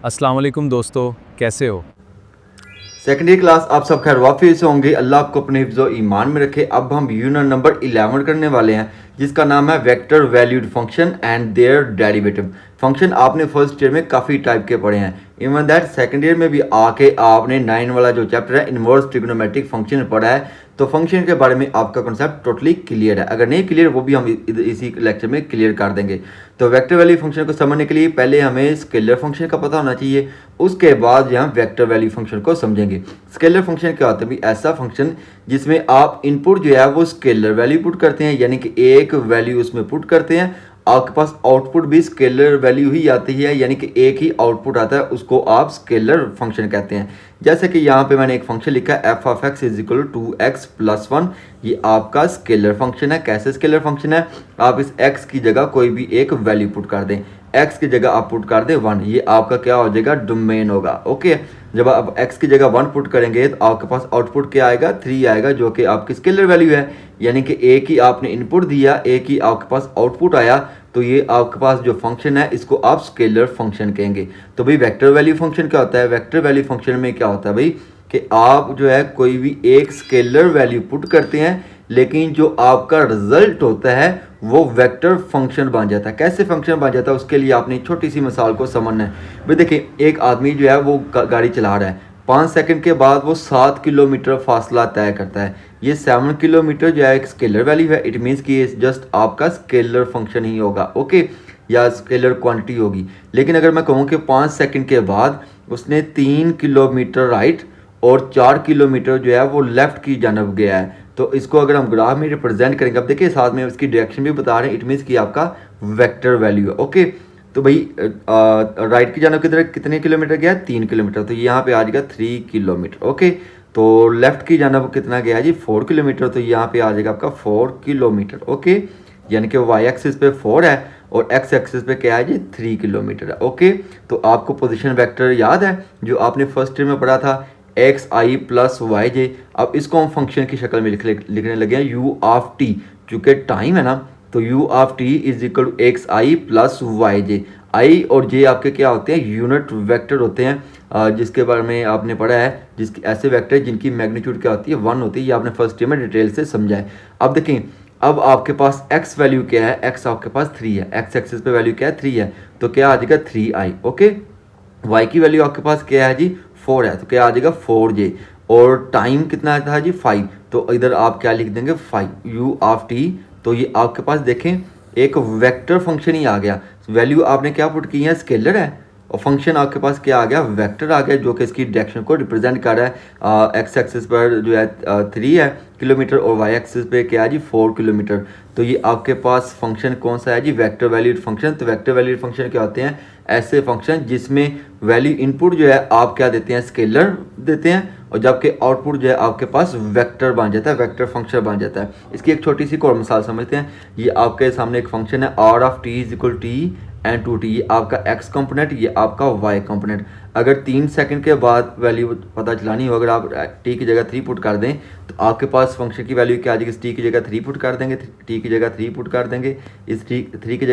अस्सलाम वालेकुम दोस्तों, कैसे हो? सेकेंडरी क्लास आप सब खैर वाफिस से होंगे। अल्लाह आपको अपने हिफ्ज़ो ईमान में रखे। अब हम यूनिट नंबर 11 करने वाले हैं जिसका नाम है vector valued function and their derivative. Function आपने फर्स्ट ईयर में काफ़ी टाइप के पढ़े हैं। इवन दैट सेकेंड ईयर में भी आके आपने 9 वाला जो चैप्टर है इनवर्स ट्रिग्नोमेट्रिक फंक्शन पढ़ा है। तो फंक्शन के बारे में आपका कॉन्सेप्ट टोटली क्लियर है। अगर नहीं क्लियर वो भी हम इसी लेक्चर में क्लियर कर देंगे। तो वेक्टर वैल्यू फंक्शन को समझने के लिए पहले हमें स्केलर फंक्शन का पता होना चाहिए, उसके बाद हम वेक्टर वैल्यू फंक्शन को समझेंगे। स्केलर फंक्शन क्या होता है भी? ऐसा फंक्शन जिसमें आप इनपुट जो है वो स्केलर वैल्यू पुट करते हैं, यानी कि एक वैल्यू उसमें पुट करते हैं, आपके पास आउटपुट भी स्केलर वैल्यू ही आती है, यानी कि एक ही आउटपुट आता है, उसको आप स्केलर फंक्शन कहते हैं। जैसे कि यहाँ पे मैंने एक फंक्शन लिखा है F of x is equal to x plus one. ये आपका स्केलर फंक्शन है। कैसे स्केलर फंक्शन है? आप इस एक्स की जगह कोई भी एक वैल्यू पुट कर दें। एक्स की जगह आप पुट कर दें 1, ये आपका क्या हो जाएगा? डोमेन होगा। ओके, जब आप एक्स की जगह 1 पुट करेंगे तो आपके पास आउटपुट क्या आएगा? 3 आएगा, जो कि आपकी स्केलर वैल्यू है। यानी कि एक ही आपने इनपुट दिया, एक ही आपके पास आउटपुट आया, तो ये आपके पास जो फंक्शन है इसको आप स्केलर फंक्शन कहेंगे। तो भाई वेक्टर वैल्यू फंक्शन क्या होता है? वेक्टर वैल्यू फंक्शन में क्या होता है भाई कि आप जो है कोई भी एक स्केलर वैल्यू पुट करते हैं, लेकिन जो आपका रिजल्ट होता है वो वेक्टर फंक्शन बन जाता है। कैसे फंक्शन बन जाता है उसके लिए आपने छोटी सी मिसाल को समझना है। भाई देखिए, एक आदमी जो है वो गाड़ी चला रहा है, 5 सेकंड के बाद वो 7 किलोमीटर फासला तय करता है। ये 7 किलोमीटर जो है एक स्केलर वैल्यू है। इट मीन्स कि ये जस्ट आपका स्केलर फंक्शन ही होगा। ओके, या स्केलर क्वांटिटी होगी। लेकिन अगर मैं कहूँ कि 5 सेकंड के बाद उसने 3 किलोमीटर राइट और 4 किलोमीटर जो है वो लेफ्ट की जानब गया है, तो इसको अगर हम ग्राफ में रिप्रेजेंट करेंगे, अब देखिए साथ में इसकी डायरेक्शन भी बता रहे हैं, इट मीन्स कि आपका वेक्टर वैल्यू है। ओके, तो भाई राइट की जानब की तरफ कितने किलोमीटर गया? 3 किलोमीटर, तो यहाँ पे आ जाएगा 3 किलोमीटर। ओके, तो लेफ्ट की जानब कितना गया जी? 4 किलोमीटर, तो यहाँ पे आ जाएगा आपका 4 किलोमीटर। ओके, यानी कि वाई एक्सिस पे 4 है और एक्स एक्सिस पे क्या है जी? 3 किलोमीटर है। ओके, तो आपको पोजीशन वेक्टर याद है जो आपने फर्स्ट ईयर में पढ़ा था, एक्स आई प्लस वाई जे। अब इसको हम फंक्शन की शक्ल में लिखने लगे हैं यू ऑफ टी, चूँकि टाइम है ना, तो U of T is equal to X I plus Y J. I और जे आपके क्या होते हैं? यूनिट वेक्टर होते हैं, जिसके बारे में आपने पढ़ा है, जिसकी ऐसे वेक्टर जिनकी मैग्नीट्यूड क्या होती है? 1 होती है। ये आपने फर्स्ट ईयर में डिटेल से समझा है। अब देखें, अब आपके पास x वैल्यू क्या है? x आपके पास 3 है, x एक्सिस पे वैल्यू क्या है? 3 है, तो क्या आ जाएगा? 3i। ओके, y की वैल्यू आपके पास क्या है जी? 4 है, तो क्या आ जाएगा? 4j। और टाइम कितना था जी? 5, तो इधर आप क्या लिख देंगे? 5 u ऑफ t। तो ये आपके पास देखें एक वेक्टर फंक्शन ही आ गया। वैल्यू आपने क्या पुट की है? स्केलर है, और फंक्शन आपके पास क्या आ गया? वेक्टर आ गया, जो कि इसकी डायरेक्शन को रिप्रेजेंट कर रहा है। एक्स एक्सिस पर जो है 3 है किलोमीटर और वाई एक्सिस पे क्या है जी? 4 किलोमीटर। तो ये आपके पास फंक्शन कौन सा है जी? Vector valued function. तो वेक्टर वैल्यूड फंक्शन क्या होते हैं? ऐसे फंक्शन जिसमें वैल्यू इनपुट जो है आप क्या देते हैं? स्केलर देते हैं, और जबकि आउटपुट जो है आपके पास वेक्टर बन जाता है, वेक्टर फंक्शन बन जाता है। इसकी एक छोटी सी और मिसाल समझते हैं। ये आपके सामने एक फंक्शन है are of T is equal t and 2t। ये आपका x कंपोनेंट, ये आपका y कंपोनेंट। अगर 3 सेकंड के बाद वैल्यू पता चलानी हो, अगर आप t की जगह 3 पुट कर दें, तो आपके पास फंक्शन की वैल्यू क्या आ जाएगी? t की जगह 3 पुट कर देंगे, t की जगह 3 पुट कर देंगे, इस t की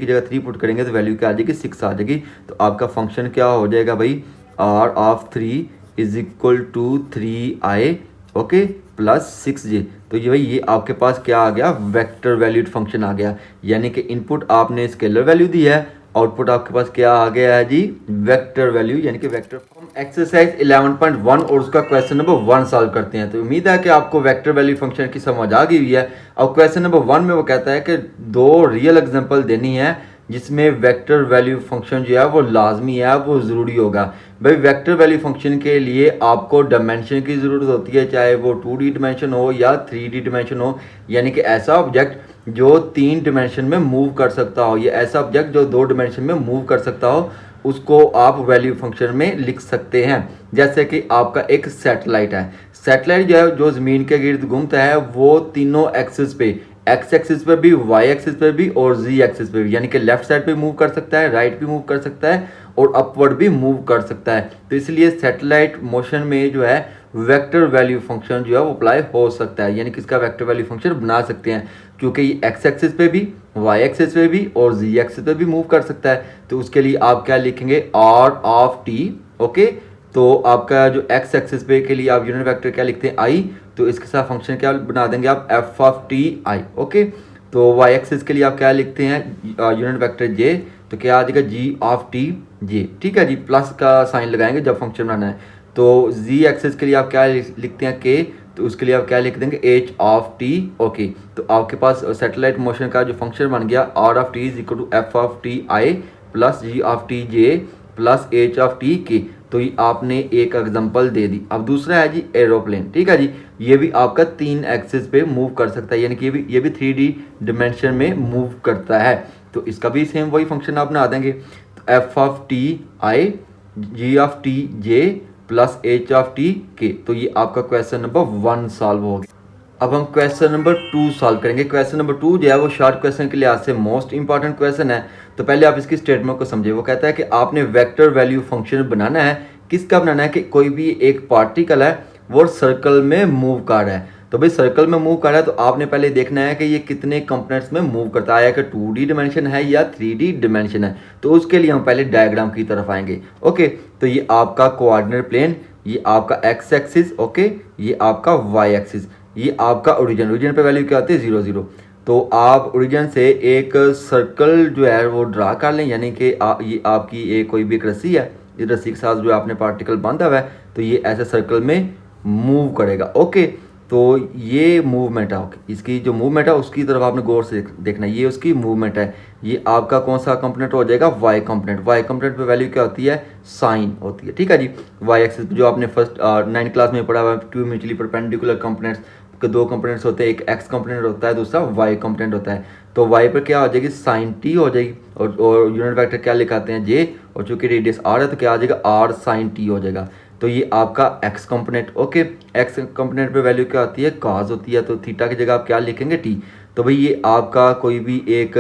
जगह 3 पुट करेंगे तो वैल्यू क्या आ जाएगी? 6 आ जाएगी। तो आपका फंक्शन क्या हो जाएगा भाई? r of 3 is equal to 3i okay plus 6j। तो ये भाई ये आपके पास क्या आ गया? वेक्टर वैल्यूड फंक्शन आ गया। यानी कि इनपुट आपने स्केलर वैल्यू दी है, आउटपुट आपके पास क्या आ गया है जी? वेक्टर वैल्यू, यानी कि वेक्टर। हम एक्सरसाइज 11.1 और उसका क्वेश्चन नंबर 1 सॉल्व करते हैं। तो उम्मीद है कि आपको वेक्टर वैल्यू फंक्शन की समझ आ गई हुई है। अब क्वेश्चन नंबर 1 में वो कहता है कि 2 रियल एग्जांपल देनी है जिसमें वेक्टर वैल्यू फंक्शन जो है वो लाजमी है, वो ज़रूरी होगा। भाई वेक्टर वैल्यू फंक्शन के लिए आपको डायमेंशन की ज़रूरत होती है, चाहे वो 2D डिमेंशन हो या 3D डिमेंशन हो, यानी कि ऐसा ऑब्जेक्ट जो 3 डिमेंशन में मूव कर सकता हो, या ऐसा ऑब्जेक्ट जो 2 डिमेंशन में मूव कर सकता हो, उसको आप वैल्यू फंक्शन में लिख सकते हैं। जैसे कि आपका एक सैटेलाइट है। सैटेलाइट जो है जो ज़मीन के गिर्द घूमता है, वो तीनों एक्सिस पे, एक्स एक्सिस पे भी, वाई एक्सिस पे भी और जी एक्सिस पे भी, यानी कि लेफ्ट साइड पे मूव कर सकता है, राइट भी मूव कर सकता है और अपवर्ड भी मूव कर सकता है। तो इसलिए सैटेलाइट मोशन में जो है वेक्टर वैल्यू फंक्शन जो है वो अप्लाई हो सकता है, यानी किसका वेक्टर वैल्यू फंक्शन बना सकते हैं, क्योंकि ये एक्स एक्सिस पे भी, वाई एक्सिस पे भी और जी एक्सिस पे भी मूव कर सकता है। तो उसके लिए आप क्या लिखेंगे, आर ऑफ टी। ओके, तो आपका जो एक्स एक्सिस पे के लिए आप यूनिट वेक्टर क्या लिखते हैं, आई, तो इसके साथ फंक्शन क्या बना देंगे आप, F of t I. Okay, तो वाई एक्सिस के लिए आप क्या लिखते हैं, यूनिट वेक्टर जे, तो क्या आ जाएगा, जी ऑफ टी जे। ठीक है जी, प्लस का साइन लगाएंगे जब फंक्शन बनाना है। तो जी एक्सिस के लिए आप क्या लिखते हैं, के, तो उसके लिए आप क्या लिख देंगे, एच ऑफ टी। ओके, तो आपके पास सैटेलाइट मोशन का जो फंक्शन बन गया, r of T is equal to f of t i plus g of t j plus h of t k. तो ये आपने एक एग्जांपल दे दी। अब दूसरा है जी एरोप्लेन। ठीक है जी, ये भी आपका 3 एक्सिस पे मूव कर सकता है, यानी कि ये भी 3D डिमेंशन में मूव करता है। तो इसका भी सेम वही फंक्शन आप बना देंगे, तो f of t i g of t j plus h of t k. तो ये आपका क्वेश्चन नंबर 1 सॉल्व हो गया। अब हम क्वेश्चन नंबर 2 सॉल्व करेंगे। क्वेश्चन नंबर 2 जो है वो शॉर्ट क्वेश्चन के लिहाज से मोस्ट इंपॉर्टेंट क्वेश्चन है। तो पहले आप इसकी स्टेटमेंट को समझिए। वो कहता है कि आपने वेक्टर वैल्यू फंक्शन बनाना है। किसका बनाना है, कि कोई भी एक पार्टिकल है वो सर्कल में मूव कर रहा है। तो भाई सर्कल में मूव कर रहा है, तो आपने पहले देखना है कि ये कितने कंपोनेंट्स में मूव करता है, कि 2D डिमेंशन है या 3D डिमेंशन है। तो उसके लिए हम पहले डायग्राम की तरफ आएंगे। ओके, तो ये आपका कोऑर्डिनेट प्लेन, ये आपका एक्स एक्सिस, ओके, ये आपका वाई एक्सिस, ये आपका ओरिजिन। ओरिजिन पे वैल्यू क्या आती है, 0 0। तो आप ओरिजिन से एक सर्कल जो है वो ड्रा कर लें, यानी कि ये आपकी एक कोई भी एक रस्सी है, इस रस्सी के साथ जो आपने पार्टिकल बांधा हुआ है, तो ये ऐसे सर्कल में मूव करेगा। ओके, तो ये मूवमेंट है। ओके, इसकी जो मूवमेंट है उसकी तरफ आपने गौर से देखना है, ये उसकी मूवमेंट है। ये आपका कौन सा कंपोनेंट हो जाएगा, वाई कंपोनेंट। वाई कंपोनेंट पे वैल्यू क्या होती है, साइन होती है। ठीक है जी, वाई एक्सिस जो आपने फर्स्ट 9th क्लास में पढ़ा हुआ है, 2 म्यूचुअली परपेंडिकुलर कंपोनेंट्स के 2 कंपोनेंट्स होते हैं, एक एक्स कंपोनेंट होता है, दूसरा वाई कंपोनेंट होता है। तो वाई पर क्या हो जाएगी, साइन टी हो जाएगी, और यूनिट वेक्टर क्या लिखाते हैं, जे, और चूंकि रेडियस आर है तो क्या आ जाएगा, आर साइन टी हो जाएगा। तो ये आपका x component. Okay, x component पे वैल्यू क्या होती है, कॉस होती है, तो थीटा की जगह आप क्या लिखेंगे, टी। तो भाई ये आपका कोई भी एक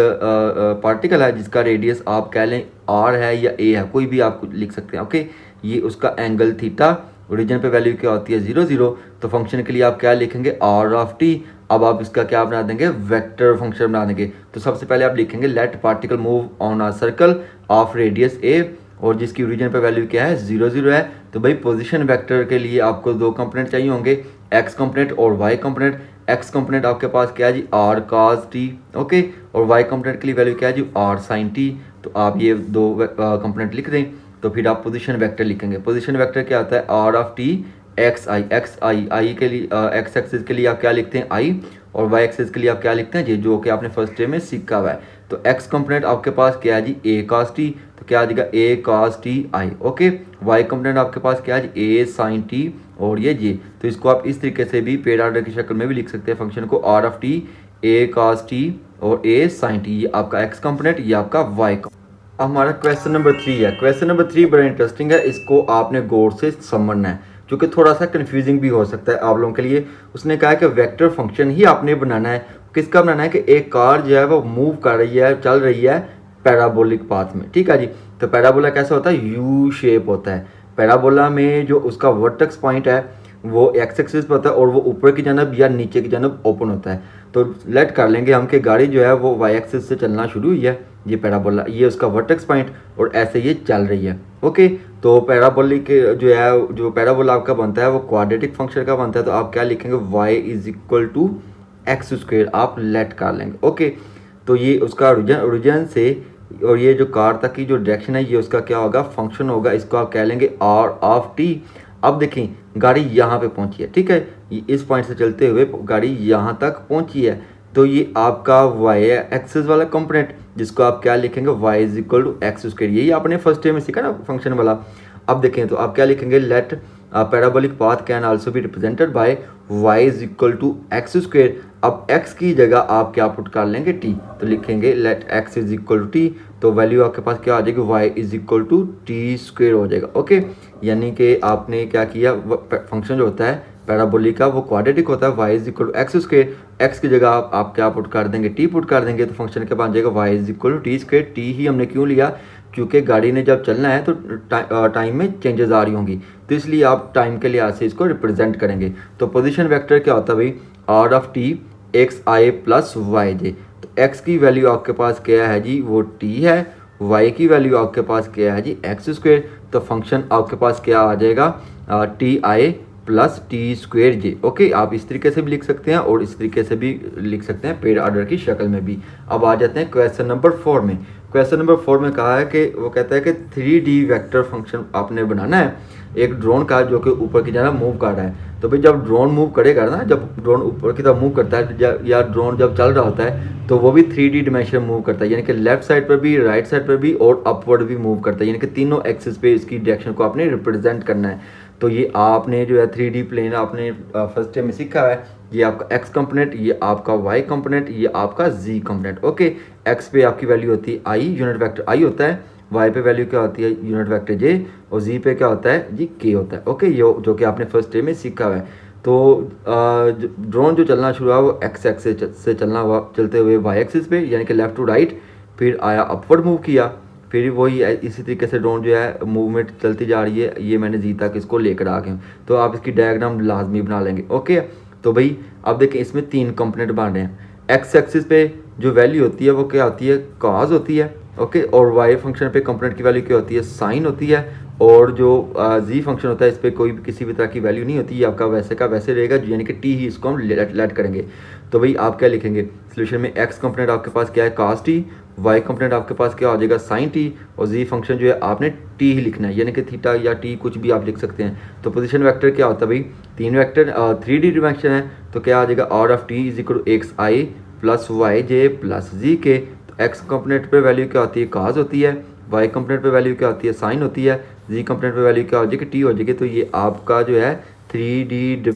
पार्टिकल है जिसका रेडियस आप कह लें आर है या ए है, कोई भी आप लिख सकते हैं। ओके, ये उसका एंगल थीटा, ओरिजिन पे वैल्यू क्या होती है, 0 0। तो फंक्शन के लिए आप क्या लिखेंगे, आर ऑफ टी। अब आप इसका क्या बना देंगे, वेक्टर फंक्शन बना देंगे। तो सबसे पहले आप लिखेंगे let particle move on a circle of radius A, और जिसकी ओरिजिन पे वैल्यू क्या है, 0 0 है। तो भाई पोजीशन वेक्टर के लिए आपको 2 कंपोनेंट चाहिए होंगे, एक्स कंपोनेंट और वाई कंपोनेंट। एक्स कंपोनेंट आपके पास क्या है जी, आर कॉस टी। ओके, और वाई कंपोनेंट के लिए वैल्यू क्या है जी, आर साइन टी। तो आप ये 2 कंपोनेंट लिख दें। तो फिर आप पोजीशन वेक्टर लिखेंगे। पोजीशन वेक्टर क्या आता है, are of T X I. X I के लिए एक्स एक्सिस के लिए आप क्या लिखते हैं, आई, और वाई एक्सिस के लिए आप क्या लिखते हैं, जी, जो कि आपने फर्स्ट डे में सीखा हुआ है। तो एक्स कंपोनेंट आपके पास क्या है जी, ए कॉस टी, तो क्या आ जाएगा, A cos T I. Okay, Y component आपके पास क्या है जी, ए साइन टी, और ये जे। तो इसको आप इस तरीके से भी पेड ऑर्डर की शक्ल में भी लिख सकते हैं फंक्शन को, r of t a cos t और ए साइन टी। ये आपका एक्स कंपोनेंट, ये आपका वाई कंपोनेंट। हमारा क्वेश्चन नंबर 3 है। क्वेश्चन नंबर 3 बड़ा इंटरेस्टिंग है, इसको आपने गौर से समझना है, क्योंकि थोड़ा सा कंफ्यूजिंग भी हो सकता है आप लोगों के लिए। उसने कहा है कि वेक्टर फंक्शन ही आपने बनाना है। किसका बनाना है, कि एक कार जो है वो मूव कर रही है, चल रही है पैराबोलिक पाथ में। ठीक है जी, तो पैराबोला कैसा होता है, यू शेप होता है। पैराबोला में जो उसका वर्टेक्स पॉइंट है वो एक्स एक्सिस पर होता है, और वो ऊपर की जानब या नीचे की जानब ओपन होता है। तो लेट कर लेंगे हम कि गाड़ी जो है वो वाई एक्सिस से चलना शुरू हुई है, ये पैराबोला, ये उसका वर्टेक्स पॉइंट, और ऐसे ये चल रही है। ओके, तो पैराबोलिक जो है, जो पैराबोला आपका बनता है वो क्वाड्रेटिक फंक्शन का बनता है। तो आप क्या लिखेंगे, y is equal to x square, आप लेट कर लेंगे। ओके, तो ये उसका ओरिजिन से और ये जो कार तक की जो डायरेक्शन है, ये उसका क्या होगा, फंक्शन होगा। इसको आप कह लेंगे आर ऑफ टी। अब देखें गाड़ी यहाँ पे पहुँची है। ठीक है, इस पॉइंट से चलते हुए गाड़ी यहाँ तक पहुँची है। तो ये आपका वाई एक्सिस वाला कंपोनेंट, जिसको आप क्या लिखेंगे, y is equal to x square. यही आपने फर्स्ट डे में सीखा ना फंक्शन वाला। अब देखें तो आप क्या लिखेंगे, let parabolic path can also be represented by y is equal to x square. अब x की जगह आप क्या पुट कर लेंगे, t। तो लिखेंगे let x is equal to t। तो वैल्यू आपके पास क्या आ जाएगी, y is equal to T square हो जाएगा। ओके, यानी कि आपने क्या किया, फंक्शन जो होता है पैराबोलिका वो क्वाड्रेटिक होता है, y is equal to x square, x की जगह आप क्या पुट कर देंगे, टी पुट कर देंगे, तो फंक्शन के बन जाएगा Y is equal to T square. T ही हमने क्यों लिया, क्योंकि गाड़ी ने जब चलना है तो टाइम में चेंजेस आ रही होंगी, तो इसलिए आप टाइम के लिहाज से इसको रिप्रेजेंट करेंगे। तो पोजीशन वेक्टर क्या होता है भाई, R of T X I plus Y J. तो एक्स की वैल्यू आपके पास क्या है जी, वो टी है, वाई की वैल्यू आपके पास क्या है जी, एक्स स्क्वायर। तो फंक्शन आपके पास क्या आ जाएगा, T i plus T square J. Okay, आप इस तरीके से भी लिख सकते हैं और इस तरीके से भी लिख सकते हैं, पेड ऑर्डर की शक्ल में भी। अब आ जाते हैं क्वेश्चन नंबर 4 में। क्वेश्चन नंबर 4 में कहा है कि वो कहता है कि 3D वेक्टर फंक्शन आपने बनाना है एक ड्रोन का जो कि ऊपर की तरफ मूव कर रहा है। तो भाई जब ड्रोन मूव करेगा ना, जब ड्रोन ऊपर की तरफ मूव करता है या ड्रोन जब चल रहा होता है तो वो भी 3D डिमेंशन मूव करता है, यानी कि लेफ्ट साइड पर भी, राइट साइड पर भी और अपवर्ड भी मूव करता है, यानी कि तीनों एक्सिस पे इसकी डायरेक्शन को आपने रिप्रेजेंट करना है। तो ये आपने जो है 3D प्लेन आपने फर्स्ट टाइम में सीखा है, ये आपका एक्स कंपोनेंट, ये आपका वाई कंपोनेंट, ये आपका जी कंपोनेंट। ओके, एक्स पे आपकी वैल्यू होती है आई, यूनिट वेक्टर आई होता है, वाई पे वैल्यू क्या होती है, यूनिट वेक्टर जे, और जी पे क्या होता है जी, के होता है। ओके, ये जो कि आपने फर्स्ट डे में सीखा हुआ है। तो ड्रोन जो चलना शुरू हुआ वो एक्स एक्सिस से चलना हुआ, चलते हुए वाई एक्सिस पे, यानी कि लेफ्ट टू राइट, फिर आया अपवर्ड मूव किया, फिर वही इसी तरीके से ड्रोन जो है मूवमेंट चलती जा रही है, ये मैंने जी तक इसको लेकर आ गया। तो आप इसकी डायग्राम लाजमी बना लेंगे। ओके, तो भाई अब देखें इसमें 3 कंपोनेंट बन रहे हैं। एक्स एक्सिस पे जो वैल्यू होती है वो क्या होती है, कॉज होती है। ओके, और वाई फंक्शन पे कंपोनेंट की वैल्यू क्या होती है, साइन होती है। और जो जी फंक्शन होता है इस पर कोई भी किसी भी तरह की वैल्यू नहीं होती, ये आपका वैसे का वैसे रहेगा, यानी कि टी ही इसको हम लेट करेंगे। तो भाई आप क्या लिखेंगे सोल्यूशन में, एक्स कंपोनेंट आपके पास क्या है, कास टी, वाई कंपोनेंट आपके पास क्या हो जाएगा, साइन टी, और जी फंक्शन जो है आपने टी ही लिखना है, यानी कि थीटा या टी कुछ भी आप लिख सकते हैं। तो पोजीशन वेक्टर क्या होता है भाई, 3 वेक्टर 3D डिमेंशन है, तो क्या आ जाएगा, R of T is equal to X I plus Y J plus Z K. तो एक्स कंपोनेंट पे वैल्यू क्या होती है, काज होती है, वाई कंपोनेंट पे वैल्यू क्या होती है, साइन होती है, जी कंपोनेंट पे वैल्यू क्या हो जाएगी, टी हो जाएगी। तो ये आपका जो है 3D।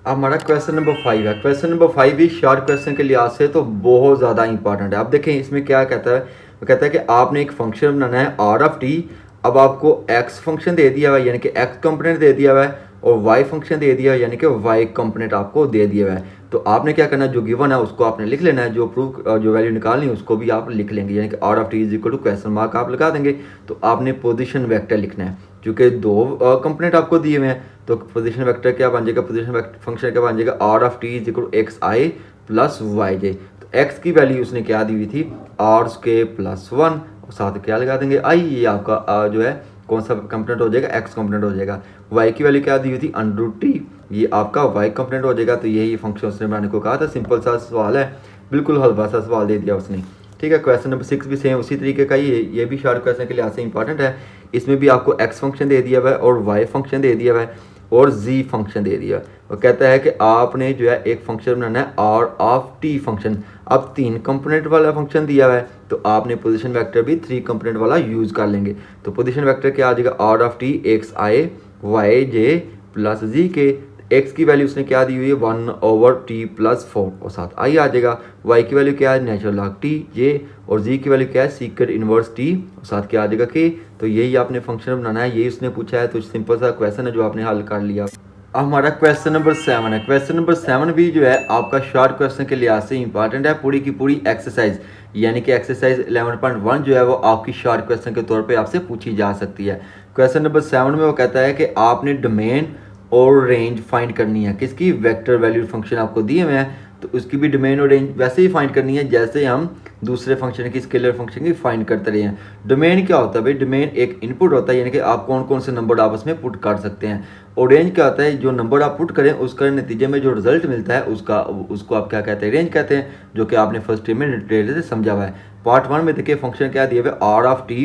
अब हमारा क्वेश्चन नंबर 5 है। क्वेश्चन नंबर 5 भी शॉर्ट क्वेश्चन के लिहाज से तो बहुत ज़्यादा इंपॉर्टेंट है। आप देखें इसमें क्या कहता है, वो कहता है कि आपने एक फंक्शन बनाना है आर ऑफ टी। अब आपको एक्स फंक्शन दे दिया हुआ है, यानी कि एक्स कंपोनेंट दे दिया हुआ है, और वाई फंक्शन दे दिया है, यानी कि वाई कंपोनेंट आपको दे दिया हुआ है। तो आपने क्या करना है, जो गिवन है उसको आपने लिख लेना है, जो प्रूफ जो वैल्यू निकालनी है उसको भी आप लिख लेंगे, यानी कि r of T is equal to question mark आप लगा देंगे। तो आपने पोजीशन वेक्टर लिखना है, क्योंकि 2 कंपोनेंट आपको दिए हुए हैं। तो पोजीशन वेक्टर क्या बन जाएगा, पोजीशन वेक्टर फंक्शन क्या बन जाएगा, R of T is equal to X I plus Y J. तो एक्स की वैल्यू उसने क्या दी हुई थी, आर स्क्वायर प्लस 1, और साथ क्या लगा देंगे आई, ये आपका जो है कौन सा कंपोनेंट हो जाएगा, एक्स कंपोनेंट हो जाएगा। वाई की वैल्यू क्या दी हुई थी, अंडर रूट टी, ये आपका वाई कंपोनेंट हो जाएगा। तो यही फंक्शन उसने बनाने को कहा था, सिंपल सा सवाल है, बिल्कुल हल्का सा सवाल दे दिया उसने। ठीक है, क्वेश्चन नंबर 6 भी सेम उसी तरीके का ही, ये भी शॉर्ट क्वेश्चन के लिहाज से इंपॉर्टेंट है। इसमें भी आपको एक्स फंक्शन दे दिया हुआ है और वाई फंक्शन दे दिया हुआ है और जी फंक्शन दे दिया। वो कहता है कि आपने जो है एक फंक्शन बनाना है आर ऑफ टी फंक्शन। अब 3 कंपोनेंट वाला फंक्शन दिया हुआ है, तो आपने पोजीशन वेक्टर भी 3 कंपोनेंट वाला यूज़ कर लेंगे। तो पोजीशन वेक्टर क्या आ जाएगा, R of T X I Y J plus Z K. X की वैल्यू उसने क्या दी हुई है, 1/t प्लस 4, और साथ आई आ जाएगा। वाई की वैल्यू क्या है, नेचुरल लॉग टी ये, और जी की वैल्यू क्या है, सीक्रेट इनवर्स टी, और साथ क्या आ जाएगा के। तो यही आपने फंक्शन बनाना है, यही उसने पूछा है। तो सिंपल सा क्वेश्चन है जो आपने हल कर लिया। अब हमारा क्वेश्चन नंबर 7 है। क्वेश्चन नंबर 7 भी जो है आपका शॉर्ट क्वेश्चन के लिहाज से इंपॉर्टेंट है, पूरी की पूरी एक्सरसाइज, यानी कि एक्सरसाइज 11.1 जो है वो आपकी शॉर्ट क्वेश्चन के तौर पे आपसे पूछी जा सकती है। क्वेश्चन नंबर 7 में वो कहता है कि आपने डोमेन और रेंज फाइंड करनी है, किसकी, वेक्टर वैल्यूड फंक्शन आपको दिए हुए हैं, तो उसकी भी डोमेन और रेंज वैसे ही फाइंड करनी है जैसे हम दूसरे फंक्शन की, स्केलर फंक्शन की फाइंड करते रहे हैं। डोमेन क्या होता है भाई, डोमेन एक इनपुट होता है, यानी कि आप कौन कौन से नंबर आपस में पुट कर सकते हैं। और रेंज क्या होता है, जो नंबर आप पुट करें उसका नतीजे में जो रिजल्ट मिलता है उसको आप क्या कहते हैं, रेंज कहते हैं, जो कि आपने फर्स्ट में डिटेल से समझा हुआ है। पार्ट 1 में देखिए फंक्शन क्या दिया हुआ है, are of t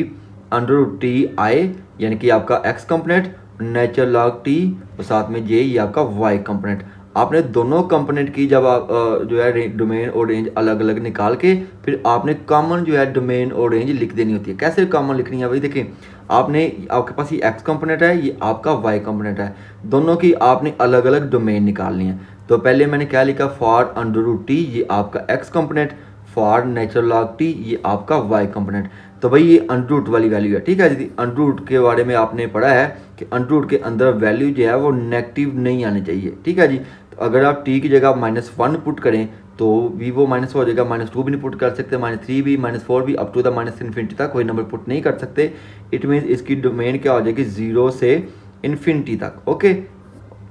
under root t i, यानी कि आपका x component, natural log t, और साथ में जे ये आपका वाई कंपोनेंट। आपने दोनों कंपोनेंट की जब आप जो है डोमेन और रेंज अलग अलग निकाल के फिर आपने कॉमन जो है डोमेन और रेंज लिख देनी होती है। कैसे कॉमन लिखनी है भाई, देखिए आपने, आपके पास ये एक्स कंपोनेंट है, ये आपका वाई कंपोनेंट है, दोनों की आपने अलग अलग डोमेन निकालनी है। तो पहले मैंने क्या लिखा, फॉर अंडर रूट टी ये आपका x component, for natural log T ये आपका वाई कंपोनेंट। तो भाई ये अंडर रूट वाली वैल्यू है, ठीक है जी। अंडर रूट के बारे में आपने पढ़ा है कि अंडर रूट के अंदर वैल्यू जो है वो नेगेटिव नहीं आनी चाहिए, ठीक है जी। तो अगर आप टी की जगह -1 पुट करें तो भी वो माइनस हो जाएगा, -2 भी नहीं पुट कर सकते, -3 भी, -4 भी, अप टू द -इन्फिनिटी तक कोई नंबर पुट नहीं कर सकते। इट मीन्स इसकी डोमेन क्या हो जाएगी, 0 से इन्फिनिटी तक, ओके,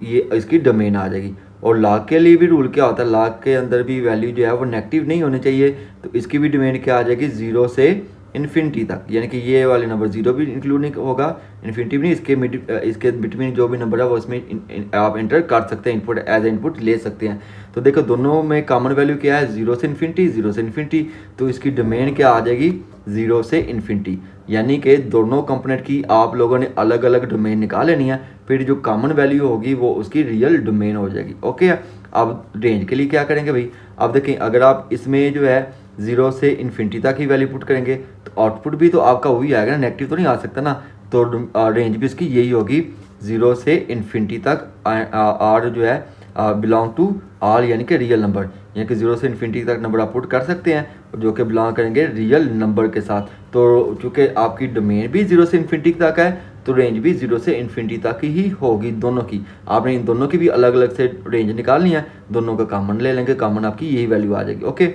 ये इसकी डोमेन आ जाएगी। और लॉग के लिए भी रूल क्या होता है, लॉग के अंदर भी वैल्यू जो है वो नेगेटिव नहीं होनी चाहिए, तो इसकी भी डोमेन क्या आ जाएगी, 0 से इन्फिनिटी तक, यानी कि ये वाले नंबर 0 भी इंक्लूड नहीं होगा, इन्फिनिटी भी नहीं, इसके बिटवीन जो भी नंबर है वो इसमें आप एंटर कर सकते हैं, इनपुट एज इनपुट ले सकते हैं। तो देखो दोनों में कॉमन वैल्यू क्या है, 0 से इन्फिनिटी, 0 से इन्फिनिटी, तो इसकी डोमेन क्या आ जाएगी, 0 से इन्फिनिटी, यानी कि दोनों कंपोनेंट की आप लोगों ने अलग अलग डोमेन निकाल लेनी है, फिर जो कॉमन वैल्यू होगी वो उसकी रियल डोमेन हो जाएगी, ओके। अब रेंज के लिए क्या करेंगे भाई, अब देखें अगर आप इसमें जो है 0 से इन्फिनिटी तक ही वैल्यू पुट करेंगे तो आउटपुट भी तो आपका वही आएगा ना, नेगेटिव तो नहीं आ सकता ना, तो रेंज भी उसकी यही होगी 0 से इन्फिनिटी तक, आर जो है बिलोंग टू आल यानी कि रियल नंबर, यानी कि 0 से इन्फिनिटी तक नंबर आप पुट कर सकते हैं जो कि बिलोंग करेंगे रियल नंबर के साथ। तो चूँकि आपकी डोमेन भी 0 से इन्फिनिटी तक है तो रेंज भी 0 से इन्फिनिटी तक ही होगी दोनों की। आपने इन दोनों की भी अलग अलग से रेंज निकालनी है, दोनों का कॉमन ले लेंगे, कॉमन आपकी यही वैल्यू आ जाएगी, ओके।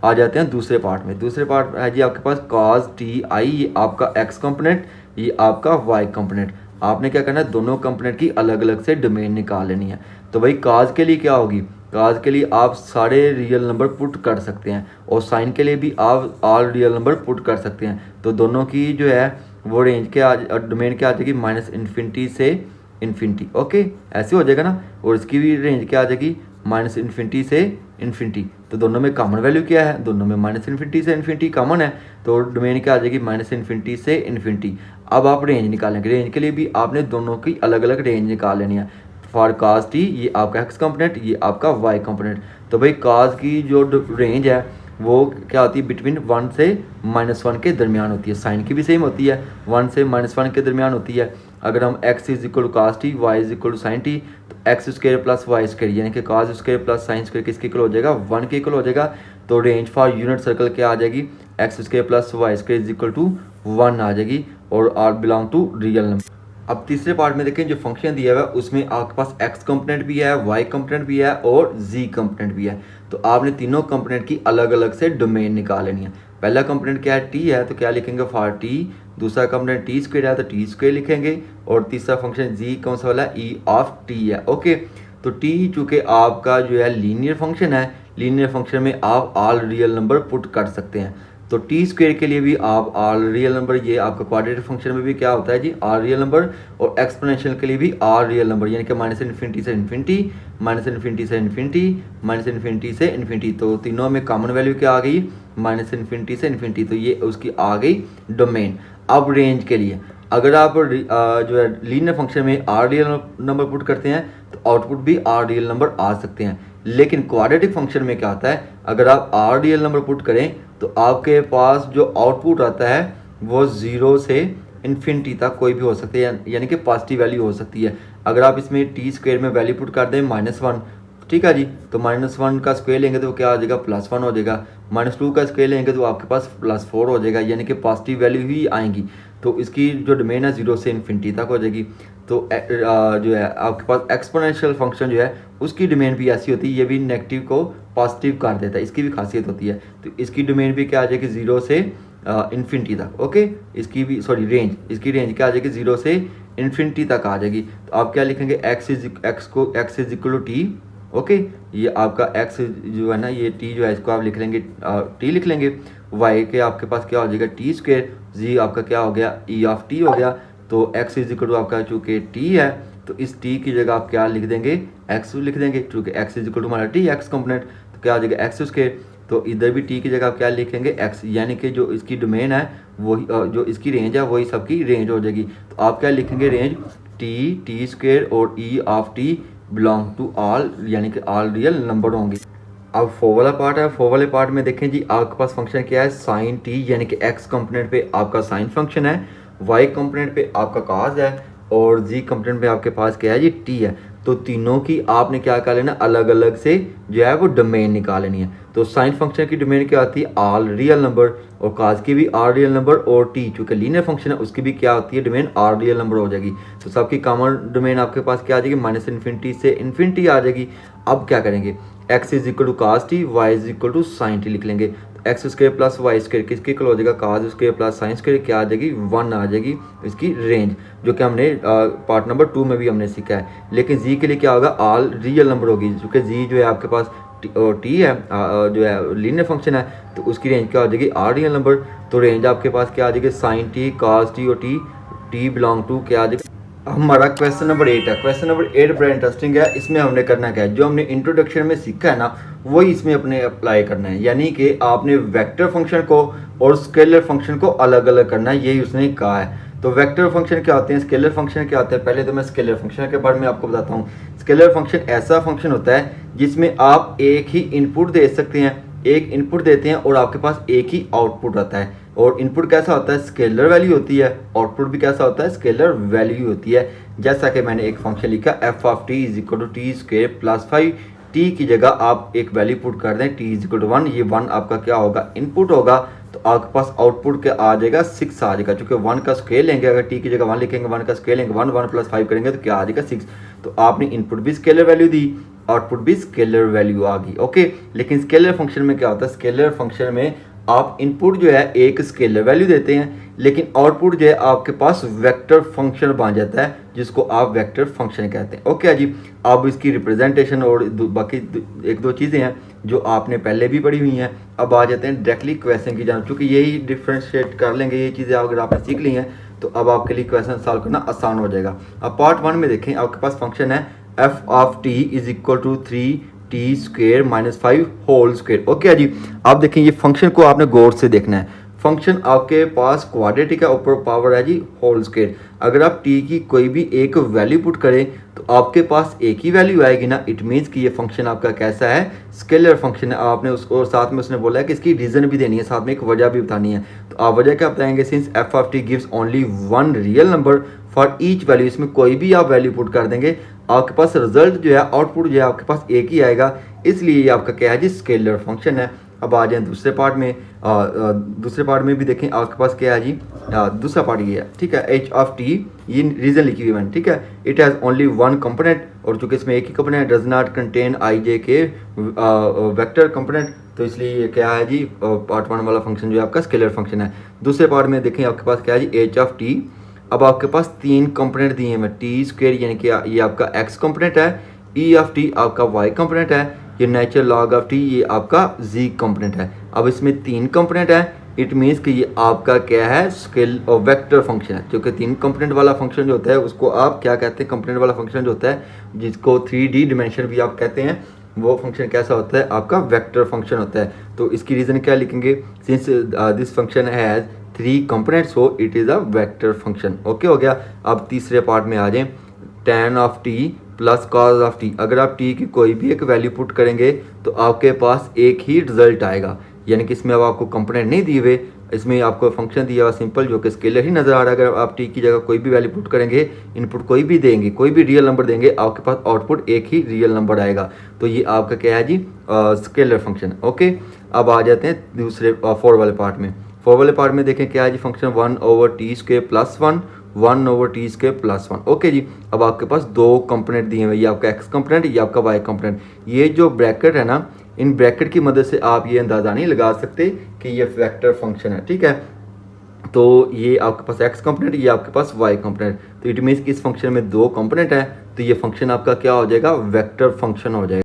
आ जाते हैं दूसरे पार्ट में। दूसरे पार्ट है जी आपके पास cos टी आई, ये आपका x कंपोनेंट, ये आपका y कंपोनेंट। आपने क्या करना है, दोनों कंपोनेंट की अलग अलग से डोमेन निकाल लेनी है। तो भाई cos के लिए क्या होगी, cos के लिए आप सारे रियल नंबर पुट कर सकते हैं और साइन के लिए भी आप ऑल रियल नंबर पुट कर सकते हैं। तो दोनों की जो है वो रेंज क्या डोमेन क्या आ जाएगी, -इन्फिनिटी से इन्फिनिटी, ओके, ऐसे हो जाएगा ना। और इसकी भी रेंज क्या आ जाएगी, -इन्फिनिटी से इन्फिनिटी। तो दोनों में कॉमन वैल्यू क्या है, दोनों में -इन्फिनिटी से इन्फिनिटी कॉमन है, तो डोमेन क्या आ जाएगी, -इन्फिनिटी से इन्फिनिटी। अब आप रेंज निकालेंगे, रेंज के लिए भी आपने दोनों की अलग अलग रेंज निकाल लेनी है। फॉर cos टी ये आपका x कंपोनेंट, ये आपका y कंपोनेंट। तो भाई cos की जो रेंज है वो क्या होती है, बिटवीन 1 से -1 के दरमियान होती है। साइन की भी सेम होती है, 1 से -1 के दरमियान होती है। अगर हम x is equal to cos T, y is equal to sine T, तो X square plus Y square यानी कि cos square plus sine square किसके इक्वल हो जाएगा, 1 के इक्वल हो जाएगा। तो रेंज फॉर यूनिट सर्कल क्या आ जाएगी, x square plus Y square is equal to 1 आ जाएगी और r belong to real number. अब तीसरे पार्ट में देखें, जो फंक्शन दिया हुआ है उसमें आपके पास x कंपोनेंट भी है, y कंपोनेंट भी है और z कंपोनेंट भी है। तो आपने तीनों कंपोनेंट की अलग अलग से डोमेन निकाल लेनी है। पहला कंपोनेंट क्या है, t है, तो क्या लिखेंगे फॉर t। दूसरा कंपोनेंट टी स्क्वायर है तो टी स्क्वायर लिखेंगे। और तीसरा फंक्शन z कौन सा वाला, e ऑफ t है, ओके। तो t चूँकि आपका जो है लीनियर फंक्शन है, लीनियर फंक्शन में आप ऑल रियल नंबर पुट कर सकते हैं। तो टी स्क्वेयर के लिए भी आप ऑल रियल नंबर, ये आपका क्वाड्रेटिक फंक्शन में भी क्या होता है जी, ऑल रियल नंबर, और एक्सपोनेंशियल के लिए भी ऑल रियल नंबर, यानी कि -इन्फिनिटी से इन्फिनिटी, -इन्फिनिटी से इन्फिनिटी, -इन्फिनिटी से इन्फिनिटी। तो तीनों में कॉमन वैल्यू क्या आ गई, -इन्फिनिटी से इन्फिनिटी, तो ये उसकी आ गई डोमेन। अब रेंज के लिए अगर आप जो है लीनियर फंक्शन में आर रियल नंबर पुट करते हैं तो आउटपुट भी आर रियल नंबर आ सकते हैं। लेकिन क्वाड्रेटिक फंक्शन में क्या होता है, अगर आप आर रियल नंबर पुट करें तो आपके पास जो आउटपुट आता है वो 0 से इन्फिनिटी तक कोई भी हो सकती है, यानी कि पॉजिटिव वैल्यू हो सकती है। अगर आप इसमें टी स्क्वायर में वैल्यू पुट कर दें -1, ठीक है जी, तो -1 का स्क्वायर लेंगे तो क्या आ जाएगा, +1 हो जाएगा। -2 का स्क्वायर लेंगे तो आपके पास +4 हो जाएगा, यानी कि पॉजिटिव वैल्यू ही आएंगी। तो इसकी जो डोमेन है 0 से इन्फिनिटी तक हो जाएगी। तो जो है आपके पास एक्सपोनेंशियल फंक्शन जो है उसकी डोमेन भी ऐसी होती है, ये भी नेगेटिव को पॉजिटिव कर देता है, इसकी भी खासियत होती है। तो इसकी डोमेन भी क्या आ जाएगी, 0 से इन्फिनिटी तक, ओके। इसकी भी रेंज, इसकी रेंज क्या आ जाएगी, 0 से इन्फिनिटी तक आ जाएगी। तो आप क्या लिखेंगे, x is equal to t, okay. ये आपका x जो है ना, ये t जो है इसको आप लिख लेंगे, t लिख लेंगे। y के आपके पास क्या हो जाएगा, टी स्क्वायर, z आपका क्या हो गया, e ऑफ t हो गया। तो x इज इक्वल टू आपका चूँकि t है तो इस t की जगह आप क्या लिख देंगे, x लिख देंगे, क्योंकि x इज इक्वल टू हमारा t, x कंपोनेंट, तो क्या आ जाएगा x स्क्वायर। तो इधर भी t की जगह आप क्या लिखेंगे, x, यानी कि जो इसकी डोमेन है वही, जो इसकी रेंज है वही सबकी रेंज हो जाएगी। तो आप क्या लिखेंगे, रेंज टी स्क्वायर और e of t belong to all, यानी कि ऑल रियल नंबर होंगे। अब फोर वाला पार्ट है, फोर वाले पार्ट में देखें जी आपके पास फंक्शन क्या है, साइन टी, यानी कि x कंपोनेंट पे आपका साइन फंक्शन है, y कंपोनेंट पे आपका cos है और z कंपोनेंट पे आपके पास क्या है जी, t है। तो तीनों की आपने क्या कर लेना, अलग अलग से जो है वो डोमेन निकाल लेनी है। तो साइन फंक्शन की डोमेन क्या होती है, ऑल रियल नंबर, और काज की भी ऑल रियल नंबर, और टी चूँकि लीनियर फंक्शन है उसकी भी क्या होती है डोमेन ऑल रियल नंबर हो जाएगी। तो सबकी कॉमन डोमेन आपके पास क्या आ जाएगी, माइनस इन्फिनिटी से इन्फिनिटी आ जाएगी। अब क्या करेंगे, x is equal to cos t, y is equal to sine t लिख लेंगे। X square plus y square किसके इक्वल हो जाएगा, cos square plus sine square क्या आ जाएगी, 1 आ जाएगी इसकी रेंज, जो कि हमने पार्ट नंबर 2 में भी हमने सीखा है। लेकिन जी के लिए क्या होगा, ऑल रियल नंबर होगी, क्योंकि जी जो है आपके पास टी है जो है लीनियर फंक्शन है, तो उसकी रेंज क्या हो जाएगी, ऑल रियल नंबर। तो रेंज आपके पास क्या आ जाएगी, साइन टी, काज टी और टी बिलोंग टू क्या आ जाएगा। हमारा क्वेश्चन नंबर 8 है। क्वेश्चन नंबर 8 बड़ा इंटरेस्टिंग है। इसमें हमने करना क्या है, जो हमने इंट्रोडक्शन में सीखा है ना वही इसमें अपने अप्लाई करना है, यानी कि आपने वेक्टर फंक्शन को और स्केलर फंक्शन को अलग अलग करना है, यही उसने कहा है। तो वेक्टर फंक्शन क्या होते हैं, स्केलर फंक्शन क्या होते हैं, पहले तो मैं स्केलर फंक्शन के बारे में आपको बताता हूँ। स्केलर फंक्शन ऐसा फंक्शन होता है जिसमें आप एक ही इनपुट दे सकते हैं, एक इनपुट देते हैं और आपके पास एक ही आउटपुट आता है। और इनपुट कैसा होता है, स्केलर वैल्यू होती है, आउटपुट भी कैसा होता है, स्केलर वैल्यू होती है। जैसा कि मैंने एक फंक्शन लिखा f of T is equal to T square plus 5, t की जगह आप एक वैल्यू पुट कर दें, टी इज इक्वल टू 1, ये 1 आपका क्या होगा, इनपुट होगा। तो आपके पास आउटपुट क्या आ जाएगा, 6 आ जाएगा, क्योंकि 1 का स्केल लेंगे, अगर टी की जगह 1 लिखेंगे, 1 का स्केल लेंगे 1, 1 प्लस 5 करेंगे तो क्या आ जाएगा 6। तो आपने इनपुट भी स्केलर वैल्यू दी, आउटपुट भी स्केलर वैल्यू आ गई, ओके। लेकिन स्केलर फंक्शन में क्या होता है, स्केलर फंक्शन में आप इनपुट जो है एक स्केलर वैल्यू देते हैं, लेकिन आउटपुट जो है आपके पास वेक्टर फंक्शन बन जाता है, जिसको आप वेक्टर फंक्शन कहते हैं, ओके जी। अब इसकी रिप्रेजेंटेशन और बाकी एक दो चीज़ें हैं जो आपने पहले भी पढ़ी हुई हैं। अब आ जाते हैं डायरेक्टली क्वेश्चन की जान, चूँकि यही डिफ्रेंशिएट कर लेंगे, ये चीज़ें अगर आपने सीख ली हैं तो अब आपके लिए क्वेश्चन सॉल्व करना आसान हो जाएगा। अब पार्ट 1 में देखें, आपके पास फंक्शन है F of T is equal to 3 T square minus 5 whole square, okay जी। आप देखें ये फंक्शन को आपने गौर से देखना है। फंक्शन आपके पास क्वाड्रेटिक है, ऊपर पावर है जी होल स्क्वेयर। अगर आप टी की कोई भी एक वैल्यू पुट करें तो आपके पास एक ही वैल्यू आएगी ना, इट मीन्स कि ये फंक्शन आपका कैसा है, स्केलर फंक्शन है। आपने उसको साथ में उसने बोला है कि इसकी रीज़न भी देनी है, साथ में एक वजह भी बतानी है। तो आप वजह क्या बताएंगे, since F of T gives only 1 real number for each value, इसमें कोई भी आप वैल्यू पुट कर देंगे, आपके पास रिजल्ट जो है, आउटपुट जो है आपके पास एक ही आएगा, इसलिए ये आपका क्या है जी, स्केलर फंक्शन है। अब आ जाए दूसरे पार्ट में, दूसरे पार्ट में भी देखें आपके पास क्या है जी, दूसरा पार्ट ये है, ठीक है। एच ऑफ टी, ये रीजन लिखी हुई मैंने, ठीक है। इट हैज़ ओनली 1 कंपोनेंट, और चूंकि इसमें एक ही कंपोनेंट, डज नॉट कंटेन आई जे के वेक्टर कंपोनेंट, तो इसलिए ये क्या है जी, पार्ट 1 वाला फंक्शन जो है आपका स्केलर फंक्शन है। दूसरे पार्ट में देखें आपके पास क्या है जी, एच ऑफ टी। अब आपके पास 3 कंपोनेंट दिए हैं, टी स्क्वेयर यानी कि ये आपका एक्स कंपोनेंट है, ई ऑफ टी आपका वाई कंपोनेंट है, ये नेचुरल लॉग ऑफ टी ये आपका जी कंपोनेंट है। अब इसमें 3 कंपोनेंट है, इट मीन्स कि ये आपका क्या है, स्केल और वेक्टर फंक्शन है। क्योंकि 3 कंपोनेंट वाला फंक्शन जो होता है उसको आप क्या कहते हैं, कंपोनेंट वाला फंक्शन जो होता है, जिसको 3D डिमेंशन भी आप कहते हैं, वो फंक्शन कैसा होता है, आपका वेक्टर फंक्शन होता है। तो इसकी रीज़न क्या लिखेंगे, since this function has 3 component so it is a vector function, okay हो गया। अब तीसरे पार्ट में आ जाएं, tan of T plus cos of T. अगर आप टी की कोई भी एक वैल्यू पुट करेंगे तो आपके पास एक ही रिजल्ट आएगा, यानी कि इसमें अब आपको कंपोनेंट नहीं दिए हुए, इसमें आपको फंक्शन दिया हुआ सिंपल जो कि स्केलर ही नज़र आ रहा है। अगर आप टी की जगह कोई भी वैल्यू पुट करेंगे, इनपुट कोई भी देंगे, कोई भी रियल नंबर देंगे, आपके पास आउटपुट एक ही रियल नंबर आएगा। तो ये आपका क्या है जी, स्केलर फंक्शन, ओके। अब आ जाते हैं दूसरे 4 वाले पार्ट में। 4 वाले पार्ट में देखें क्या है जी, function 1 over T square plus 1, 1 over T square plus 1, okay जी। अब आपके पास 2 कंपोनेंट दिए हुए, ये आपका एक्स कंपोनेंट, ये आपका वाई कंपोनेंट। ये जो ब्रैकेट है ना, इन ब्रैकेट की मदद से आप ये अंदाज़ा नहीं लगा सकते कि ये वेक्टर फंक्शन है, ठीक है। तो ये आपके पास एक्स कंपोनेंट, ये आपके पास वाई कंपोनेंट, तो इट मीन्स कि इस फंक्शन में 2 कंपोनेंट है, तो ये फंक्शन आपका क्या हो जाएगा, वेक्टर फंक्शन हो जाएगा।